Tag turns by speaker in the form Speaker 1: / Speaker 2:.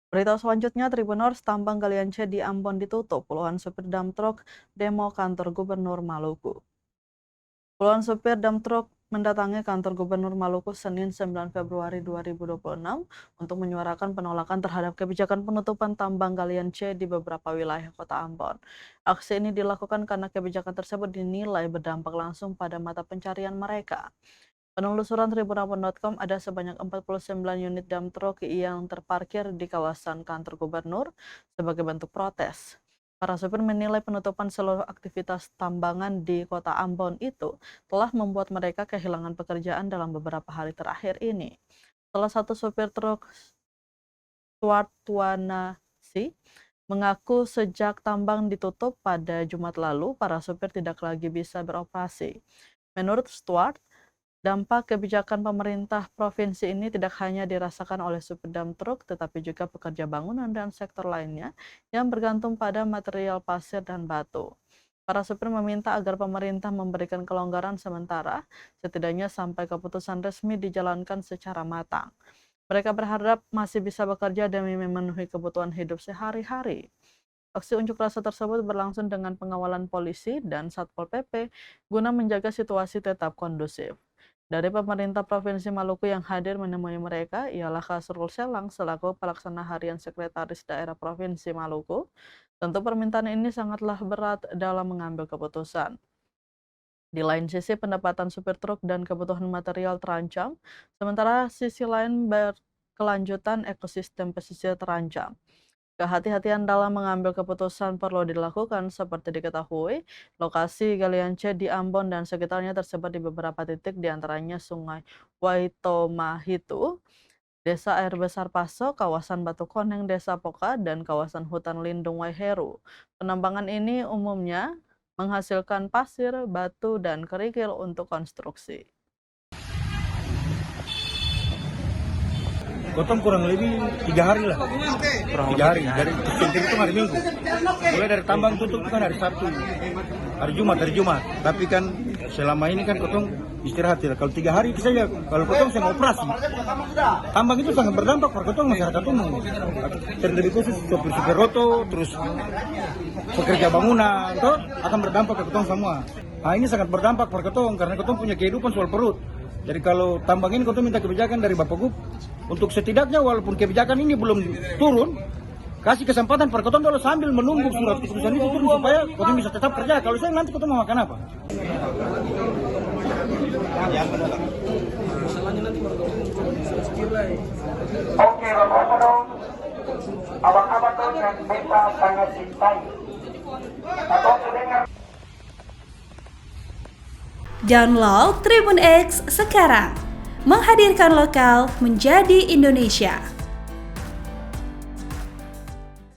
Speaker 1: Berita selanjutnya, Tribuners tambang galian C di Ambon ditutup. Puluhan supir dump truck demo kantor Gubernur Maluku. Puluhan supir dump truck mendatangi kantor Gubernur Maluku Senin 9 Februari 2026 untuk menyuarakan penolakan terhadap kebijakan penutupan tambang galian C di beberapa wilayah kota Ambon. Aksi ini dilakukan karena kebijakan tersebut dinilai berdampak langsung pada mata pencarian mereka. Penelusuran tribunambon.com, ada sebanyak 49 unit dump truck yang terparkir di kawasan kantor gubernur sebagai bentuk protes. Para sopir menilai penutupan seluruh aktivitas tambangan di kota Ambon itu telah membuat mereka kehilangan pekerjaan dalam beberapa hari terakhir ini. Salah satu sopir truk, Stuart Tuanasi, mengaku sejak tambang ditutup pada Jumat lalu, para sopir tidak lagi bisa beroperasi. Menurut Stuart, dampak kebijakan pemerintah provinsi ini tidak hanya dirasakan oleh supir dump truk, tetapi juga pekerja bangunan dan sektor lainnya yang bergantung pada material pasir dan batu. Para supir meminta agar pemerintah memberikan kelonggaran sementara, setidaknya sampai keputusan resmi dijalankan secara matang. Mereka berharap masih bisa bekerja demi memenuhi kebutuhan hidup sehari-hari. Aksi unjuk rasa tersebut berlangsung dengan pengawalan polisi dan Satpol PP guna menjaga situasi tetap kondusif. Dari pemerintah Provinsi Maluku yang hadir menemui mereka ialah Kasrul Selang selaku pelaksana harian Sekretaris Daerah Provinsi Maluku. Tentu permintaan ini sangatlah berat dalam mengambil keputusan. Di lain sisi, pendapatan supir truk dan kebutuhan material terancam, sementara sisi lain berkelanjutan ekosistem pesisir terancam. Kehati-hatian dalam mengambil keputusan perlu dilakukan. Seperti diketahui, lokasi galian C di Ambon dan sekitarnya tersebar di beberapa titik, diantaranya Sungai Waitomahitu, Desa Air Besar Paso, kawasan Batu Koneng, Desa Poka, dan kawasan hutan lindung Waiheru. Penambangan ini umumnya menghasilkan pasir, batu, dan kerikil untuk konstruksi.
Speaker 2: Gotong kurang lebih 3 hari lah. Kurang 3 hari. Dari September itu hari Minggu. Mulai dari tambang tutup kan hari Sabtu. Hari Jumat. Tapi kan selama ini kan gotong istirahat ya. Kalau 3 hari itu saja, kalau gotong saya operasi. Tambang itu sangat berdampak pada gotong masyarakat umum. Terlebih khusus sopir-sopir roto, terus pekerja bangunan, itu akan berdampak ke gotong semua. Nah ini sangat berdampak pada gotong karena gotong punya kehidupan soal perut. Jadi kalau tambang ini gotong minta kebijakan dari Bapak Gub untuk setidaknya walaupun kebijakan ini belum turun, kasih kesempatan per gotong dulu sambil menunggu surat keputusan itu turun supaya gotong bisa tetap kerja. Kalau saya nanti gotong mau makan apa?
Speaker 3: Oke, Bapak dong. Abang-abang tuh yang kita sangat cintai. Atau mendengar.
Speaker 4: Download Tribun X sekarang, menghadirkan lokal menjadi Indonesia.